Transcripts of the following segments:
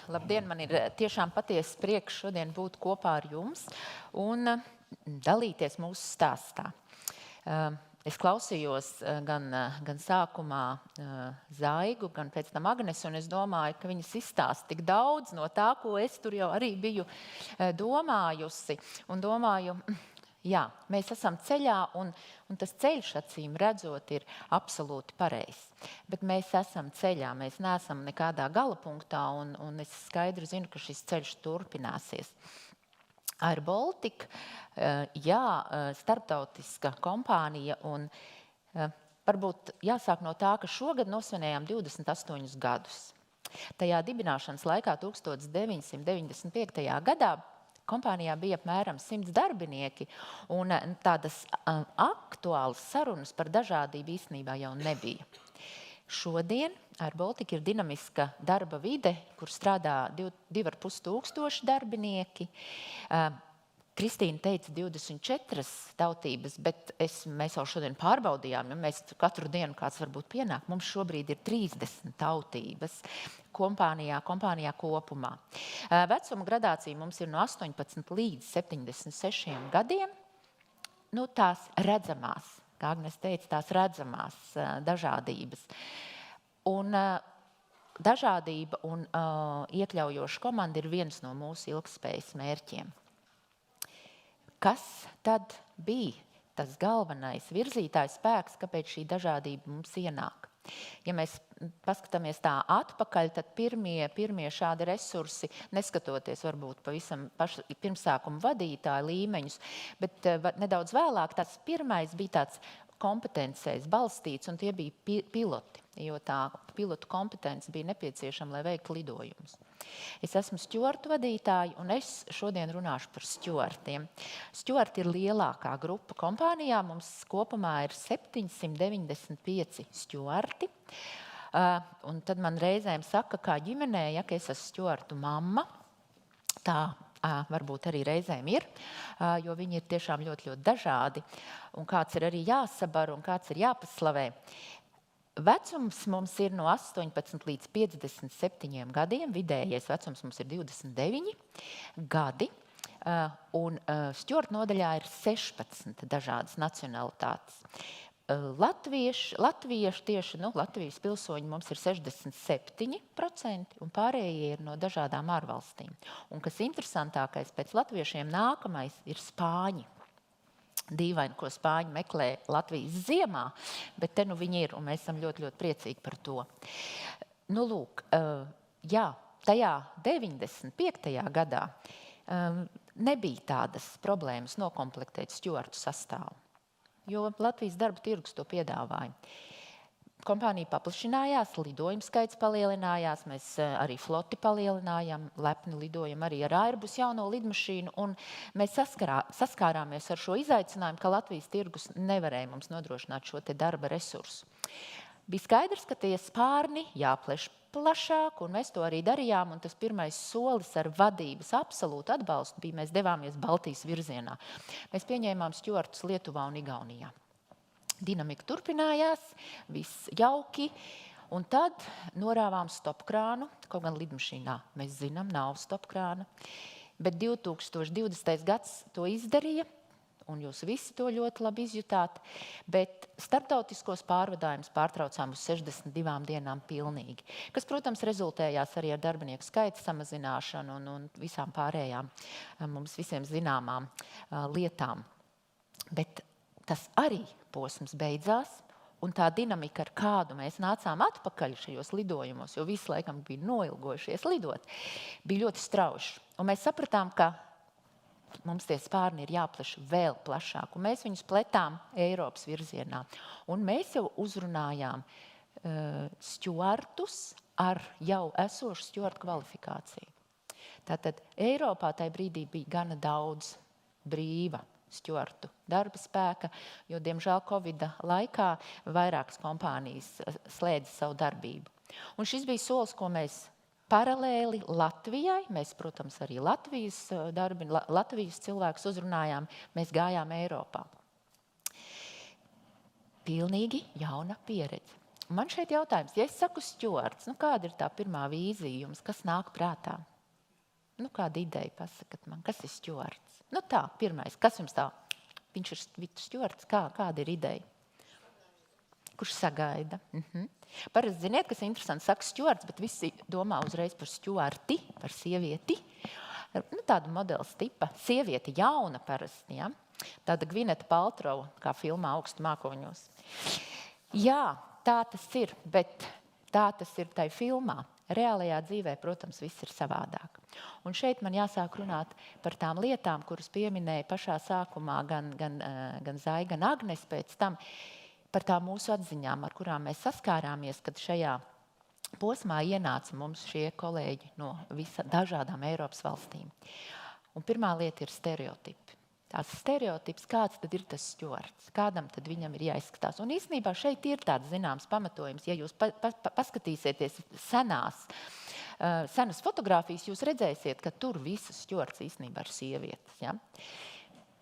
Labdien, man ir tiešām patiesa prieks šodien būt kopā ar jums un dalīties mūsu stāstā. Es klausījos gan sākumā Zaigu, gan pēc tam Agnesu, un es domāju, ka viņas izstāsta tik daudz no tā, ko es tur jau arī biju domājusi. Un domāju, jā, mēs esam ceļā, un tas ceļš, acīm redzot, ir absolūti pareizs. Bet mēs esam ceļā, mēs neesam nekādā gala punktā, un es skaidri zinu, ka šis ceļš turpināsies. Air Baltic, starptautiska kompānija, un varbūt jāsāk no tā, ka šogad nosvinējām 28 gadus. Tajā dibināšanas laikā 1995. gadā kompānijā bija apmēram 100 darbinieki, un tādas aktuālas sarunas par dažādību īstenībā jau nebija. Šodien Air Baltic ir dinamiska darba vide, kur strādā 2500 darbinieki. Kristīna teica 24 tautības, bet mēs jau šodien pārbaudījām, ja mēs katru dienu kāds varbūt pienāk, mums šobrīd ir 30 tautības kompānijā kopumā. Vecuma gradācija mums ir no 18 līdz 76 gadiem. Tās redzamās, kā Agnes teica, tās redzamās dažādības. Un dažādība un iekļaujoša komanda ir viens no mūsu ilgtspējas mērķiem. Kas tad bija tas galvenais virzītājs spēks, kāpēc šī dažādība mums ienāk? Ja mēs paskatāmies tā atpakaļ, tad pirmie šādi resursi, neskatoties varbūt pavisam pirmsākuma vadītāja līmeņus, bet nedaudz vēlāk tāds pirmais bija tāds kompetencēs balstīts, un tie bija piloti, jo tā pilotu kompetence bija nepieciešama, lai veiktu lidojumus. Es esmu stjuartu vadītāja, un es šodien runāšu par stjuartiem. Stjuarti ir lielākā grupa kompānijā, mums kopumā ir 795 stjuarti. Un tad man reizēm saka, kā ģimenē, ja es esmu stjuartu mamma, tā varbūt arī reizēm ir, jo viņi ir tiešām ļoti, ļoti dažādi, un kāds ir arī jāsabar un kāds ir jāpaslavē. Vecums mums ir no 18 līdz 57 gadiem, vidējais vecums mums ir 29 gadi, un stjuartu nodaļā ir 16 dažādas nacionalitātes. Latvieši tieši, Latvijas pilsoņi mums ir 67%, un pārējie ir no dažādām ārvalstīm. Un kas interesantākais, pēc latviešiem nākamais ir spāņi. Dīvaini, ko spāņi meklē Latvijas ziemā, bet te viņi ir, un mēs esam ļoti, ļoti priecīgi par to. Tajā 95. gadā nebija tādas problēmas nokomplektēt stjuartu sastāvu, jo Latvijas darba tirgus to piedāvāja. Kompānija paplašinājās, lidojuma skaits palielinājās, mēs arī floti palielinājām, lepni lidojam arī ar Airbus jauno lidmašīnu, un mēs saskārāmies ar šo izaicinājumu, ka Latvijas tirgus nevarēja mums nodrošināt šo te darba resursu. Bija skaidrs, ka tie spārni jāpleš plašāk, un mēs to arī darījām, un tas pirmais solis ar vadības absolūtu atbalstu bija, mēs devāmies Baltijas virzienā. Mēs pieņēmām stjuartus Lietuvā un Igaunijā. Dinamika turpinājās, viss jauki, un tad norāvām stopkrānu, kaut gan lidmašīnā mēs zinām, nav stopkrāna, bet 2020. gads to izdarīja, un jūs visi to ļoti labi izjutāt, bet starptautiskos pārvadājumus pārtraucām uz 62 dienām pilnīgi, kas, protams, rezultējās arī ar darbinieku skaita samazināšanu un visām pārējām mums visiem zināmām lietām. Bet tas arī posms beidzās, un tā dinamika, ar kādu mēs nācām atpakaļ šajos lidojumos, jo visi laikam bija noilgojušies lidot, bija ļoti strauši. Un mēs sapratām, ka mums tie spārni ir jāpleš vēl plašāk, un mēs viņus pletām Eiropas virzienā. Un mēs jau uzrunājām stjuartus ar jau esošu stjuartu kvalifikāciju. Tātad Eiropā tajā brīdī bija gana daudz brīva stjuartu darba spēka, jo, diemžēl, Covida laikā vairākas kompānijas slēdza savu darbību. Un šis bija solis, ko mēs paralēli Latvijai, mēs, protams, arī Latvijas cilvēkus uzrunājām, mēs gājām Eiropā. Pilnīgi jauna pieredze. Man šeit jautājums, ja es saku stjuards, kāda ir tā pirmā vīzija jums, kas nāk prātā? Kāda ideja pasakat man, kas ir stjuards? Tā, pirmais, kas jums tā? Viņš ir stjuards, kāda ir ideja? Kurš sagaida? Parasti ziniet, kas ir interesanti, saka stjuards, bet visi domā uzreiz par stjuarti, par sievieti. Tāda modeles tipa, sievieti jauna parasti, ja? Tāda Gvineta Paltrova, kā filmā Augstu mākoņos. Jā, tā tas ir, bet tā tas ir tai filmā. Reālajā dzīvē, protams, viss ir savādāk. Un šeit man jāsāk runāt par tām lietām, kuras pieminēja pašā sākumā gan Zai, gan Agnes pēc tam, par tām mūsu atziņām, ar kurām mēs saskārāmies, kad šajā posmā ienāca mums šie kolēģi no dažādām Eiropas valstīm. Un pirmā lieta ir stereotipi. Tās stereotips, kāds tad ir tas stjuards, kādam tad viņam ir jāizskatās. Un īstenībā šeit ir tāds zināms pamatojums. Ja jūs paskatīsieties senas fotogrāfijas, jūs redzēsiet, ka tur visas stjuards īstenībā ir sievietes. Ja?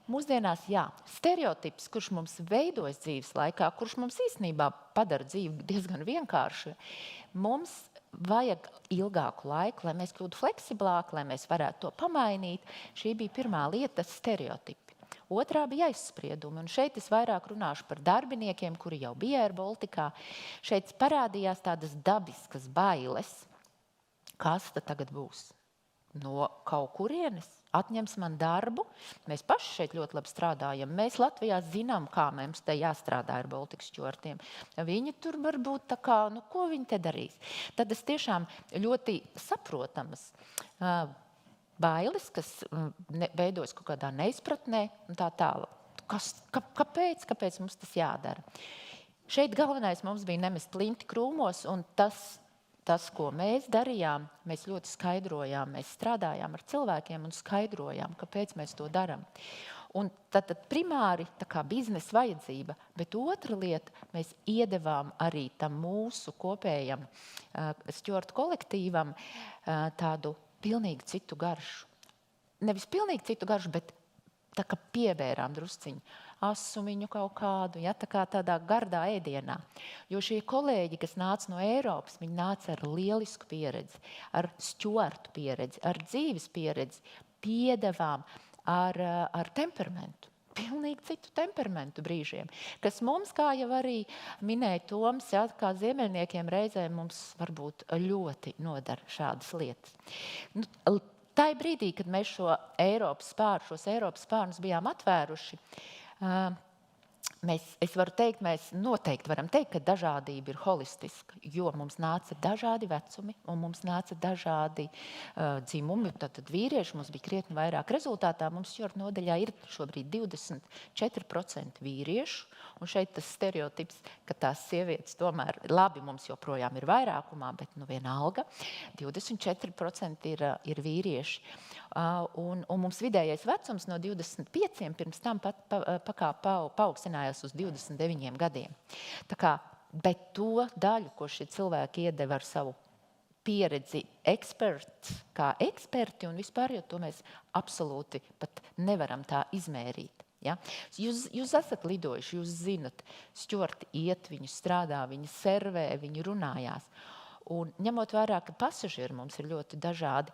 Mūsdienās, jā, stereotips, kurš mums veidojas dzīves laikā, kurš mums īstenībā padara dzīvi diezgan vienkārši, mums vajag ilgāku laiku, lai mēs kļūtu fleksiblāki, lai mēs varētu to pamainīt. Šī bija pirmā lieta, stereotipi. Otrā bija aizspriedumi, un šeit es vairāk runāšu par darbiniekiem, kuri jau bija Air Balticā. Šeit parādījās tādas dabiskas bailes. Kas tad tagad būs? No kaut kurienes atņems man darbu. Mēs paši šeit ļoti labi strādājam. Mēs Latvijā zinām, kā mums te jāstrādā ar Baltikas stjuardiem. Viņi tur varbūt tā kā, ko viņi te darīs? Tad es tiešām ļoti saprotamas bailes, kas veidojas kaut kādā neizpratnē un tā tālāk. Kāpēc mums tas jādara? Šeit galvenais mums bija nemest plinti krūmos, un tas, ko mēs darījām, mēs ļoti skaidrojām, mēs strādājām ar cilvēkiem un skaidrojām, kāpēc mēs to darām. Un tad primāri tā kā biznesa vajadzība, bet otra lieta, mēs iedevām arī tam mūsu kopējam stjuardu kolektīvam tādu pilnīgi citu garšu. Nevis pilnīgi citu garšu, bet tā kā pievērām drusciņu asumiņu kaut kādu, ja, tā kā tādā gardā ēdienā. Jo šie kolēģi, kas nāca no Eiropas, viņi nāca ar lielisku pieredzi, ar stjuardu pieredzi, ar dzīves pieredzi, piedevām ar temperamentu. Pilnīgi citu temperamentu brīžiem, kas mums, kā jau arī minēja Toms, ja, kā ziemeļniekiem reizēm mums varbūt ļoti nodara šādas lietas. Tā brīdī, kad mēs šos Eiropas spārnus bijām atvēruši, es varu teikt, mēs noteikti varam teikt, ka dažādība ir holistiska, jo mums nāca dažādi vecumi un mums nāca dažādi dzimumi. Tad vīrieši mums bija krietni vairāk. Rezultātā mums stjuardu nodaļā ir šobrīd 24% vīriešu, un šeit tas stereotips, ka tās sievietes tomēr labi mums joprojām ir vairākumā, bet vienalga 24% ir vīrieši. Un mums vidējais vecums no 25 pirms tam paaugstinājās uz 29 gadiem. Tā kā, bet to daļu, ko šie cilvēki iedeva ar savu pieredzi kā eksperti un vispār, jo to mēs absolūti pat nevaram tā izmērīt. Ja? Jūs esat lidojuši, jūs zinat, stjuardi iet, viņi strādā, viņi servē, viņi runājās. Un ņemot vērā, ka pasažieri mums ir ļoti dažādi,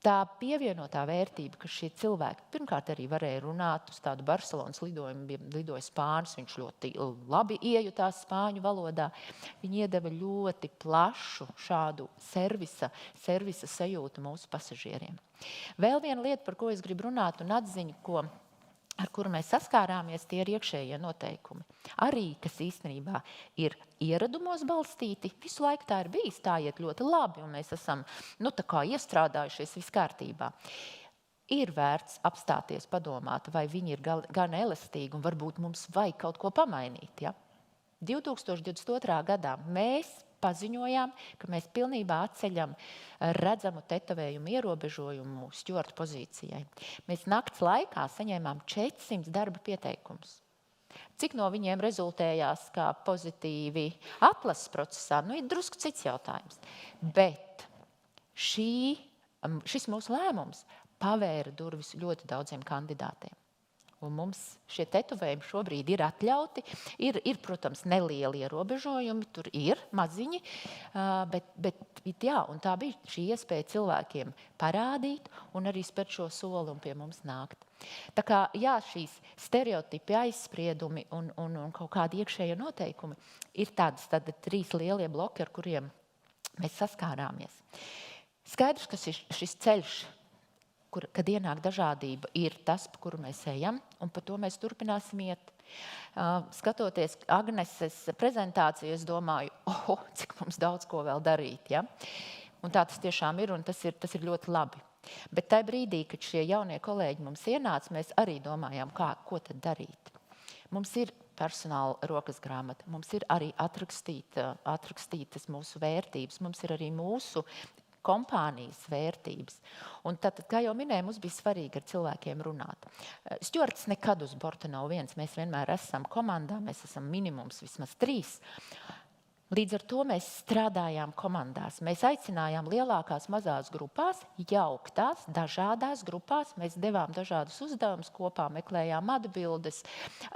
tā pievienotā vērtība, ka šie cilvēki pirmkārt arī varēja runāt uz tādu Barcelonas lidojumu, lidoja spānis, viņš ļoti labi iejutās spāņu valodā. Viņi iedeva ļoti plašu šādu servisa sajūtu mūsu pasažieriem. Vēl viena lieta, par ko es gribu runāt, un atziņa, ar kuru mēs saskārāmies, tie ir iekšējie noteikumi. Arī, kas īstenībā ir ieradumos balstīti, visu laiku tā ir bijis, tā iet ļoti labi, un mēs esam tā kā iestrādājušies viss kārtībā. Ir vērts apstāties, padomāt, vai viņi ir gan elastīgi, un varbūt mums vajag kaut ko pamainīt. Ja? 2022. gadā mēs paziņojām, ka mēs pilnībā atceļam redzamu tetovējumu ierobežojumu stjuardu pozīcijai. Mēs nakts laikā saņēmām 400 darba pieteikumus. Cik no viņiem rezultējās kā pozitīvi atlases procesā, ir drusku cits jautājums. Bet šis mūsu lēmums pavēra durvis ļoti daudziem kandidātiem. Un mums šie tetovējumi šobrīd ir atļauti. Ir, protams, nelieli ierobežojumi, tur ir maziņi, bet jā, un tā bija šī iespēja cilvēkiem parādīt un arī spērt šo soli un pie mums nākt. Tā kā, jā, šīs stereotipi, aizspriedumi un kaut kādi iekšējie noteikumi ir tādas tad 3 lielie bloki, ar kuriem mēs saskārāmies. Skaidrs, ka šis ceļš, kad ienāk dažādība, ir tas, pa kuru mēs ejam, un pa to mēs turpināsim iet. Skatoties Agneses prezentāciju, es domāju, cik mums daudz ko vēl darīt. Ja? Un tā tas tiešām ir, un tas ir ļoti labi. Bet tajā brīdī, kad šie jaunie kolēģi mums ienāca, mēs arī domājām, ko tad darīt. Mums ir personāla rokas grāmata, mums ir arī atrakstītas mūsu vērtības, mums ir arī mūsu kompānijas vērtības. Un tad, kā jau minēju, mums bija svarīgi ar cilvēkiem runāt. Stjuarts nekad uz borta nav viens. Mēs vienmēr esam komandā, mēs esam minimums vismaz 3. Līdz ar to mēs strādājām komandās. Mēs aicinājām lielākās, mazās grupās, jauktās, dažādās grupās. Mēs devām dažādus uzdevumus kopā, meklējām atbildes,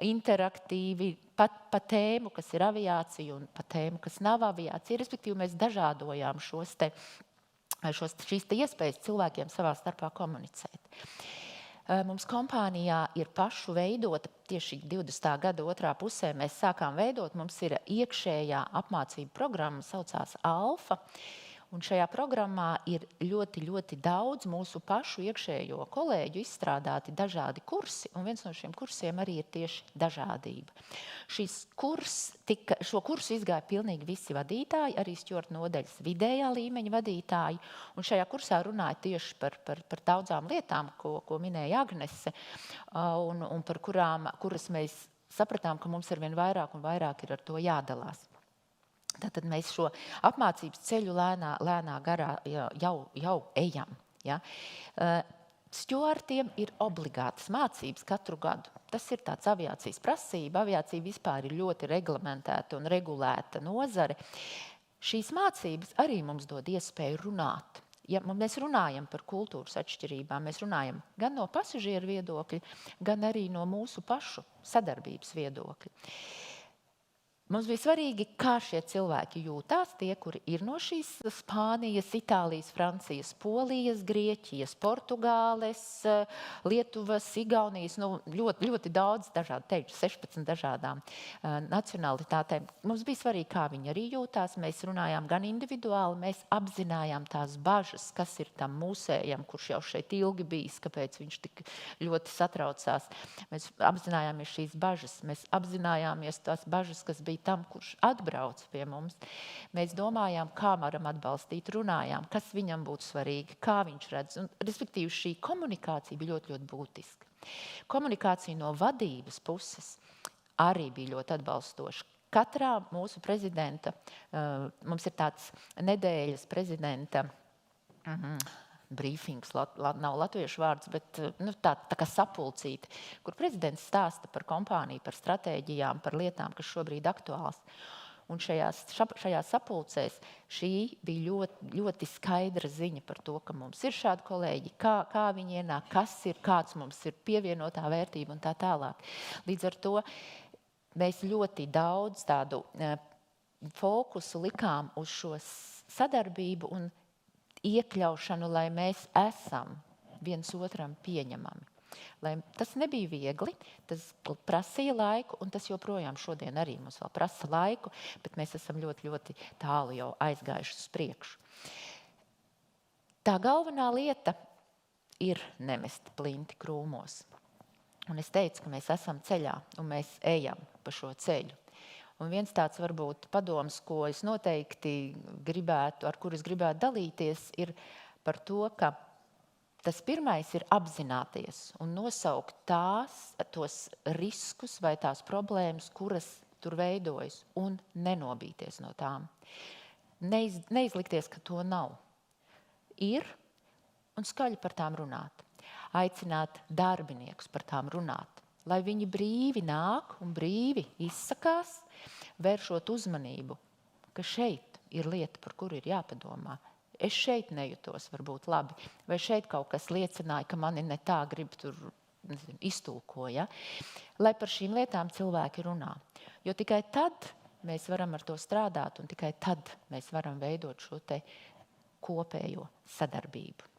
interaktīvi, pa tēmu, kas ir aviācija, un pa tēmu, kas nav aviācija. Respektīvi, mēs dažādojām šīs iespējas cilvēkiem savā starpā komunicēt. Mums kompānijā ir pašu veidota, tieši 20. gada otrā pusē mēs sākām veidot, mums ir iekšējā apmācība programma, saucās Alfa, un šajā programmā ir ļoti, ļoti daudz mūsu pašu iekšējo kolēģu izstrādāti dažādi kursi, un viens no šiem kursiem arī ir tieši dažādība. Šo kursu izgāja pilnīgi visi vadītāji, arī Stjuarta nodaļas vidējā līmeņa vadītāji, un šajā kursā runāja tieši par daudzām lietām, ko minēja Agnese, un par kuras mēs sapratām, ka mums arvien vairāk un vairāk ir ar to jādalās. Tātad mēs šo apmācības ceļu lēnā garā jau ejam. Ja? Stjuartiem ir obligātas mācības katru gadu. Tas ir tāds aviācijas prasība. Aviācija vispār ir ļoti reglamentēta un regulēta nozare. Šīs mācības arī mums dod iespēju runāt. Ja mēs runājam par kultūras atšķirībām, mēs runājam gan no pasažieru viedokļa, gan arī no mūsu pašu sadarbības viedokļa. Mums bija svarīgi, kā šie cilvēki jūtās, tie, kuri ir no šīs Spānijas, Itālijas, Francijas, Polijas, Grieķijas, Portugāles, Lietuvas, Igaunijas, ļoti, ļoti daudz dažādu, teikšu, 16 dažādām nacionalitātēm. Mums bija svarīgi, kā viņi arī jūtās. Mēs runājām gan individuāli, mēs apzinājām tās bažas, kas ir tam mūsējam, kurš jau šeit ilgi bijis, kāpēc viņš tik ļoti satraucās. Mēs apzinājāmies šīs bažas, mēs apzinājāmies tās bažas, kas bija tam, kurš atbrauc pie mums. Mēs domājām, kā varam atbalstīt, runājām, kas viņam būtu svarīgi, kā viņš redz. Un, respektīvi, šī komunikācija bija ļoti, ļoti būtiska. Komunikācija no vadības puses arī bija ļoti atbalstoša. Katrā mūsu prezidenta, mums ir tāds nedēļas prezidenta brīfings, nav latviešu vārds, bet tā kā sapulcīte, kur prezidents stāsta par kompāniju, par stratēģijām, par lietām, kas šobrīd aktuāls. Un šajās sapulcēs šī bija ļoti, ļoti skaidra ziņa par to, ka mums ir šādi kolēģi, kā viņi ienāk, kāds mums ir pievienotā vērtība un tā tālāk. Līdz ar to mēs ļoti daudz tādu fokusu likām uz šo sadarbību un iekļaušanu, lai mēs esam viens otram pieņemami. Tas nebija viegli, tas prasīja laiku, un tas joprojām šodien arī mums vēl prasa laiku, bet mēs esam ļoti, ļoti tālu jau aizgājuši uz priekšu. Tā galvenā lieta ir nemest plinti krūmos. Un es teicu, ka mēs esam ceļā, un mēs ejam pa šo ceļu. Un viens tāds varbūt padoms, ko es noteikti ar kur es gribētu dalīties, ir par to, ka tas pirmais ir apzināties un nosaukt tos riskus vai tās problēmas, kuras tur veidojas, un nenobīties no tām. Neizlikties, ka to nav. Ir, un skaļi par tām runāt. Aicināt darbiniekus par tām runāt. Lai viņi brīvi nāk un brīvi izsakās, vēršot uzmanību, ka šeit ir lieta, par kuru ir jāpadomā. Es šeit nejutos varbūt labi, vai šeit kaut kas liecināja, ka mani ne tā grib tur iztulko, ja? Lai par šīm lietām cilvēki runā. Jo tikai tad mēs varam ar to strādāt un tikai tad mēs varam veidot šo te kopējo sadarbību.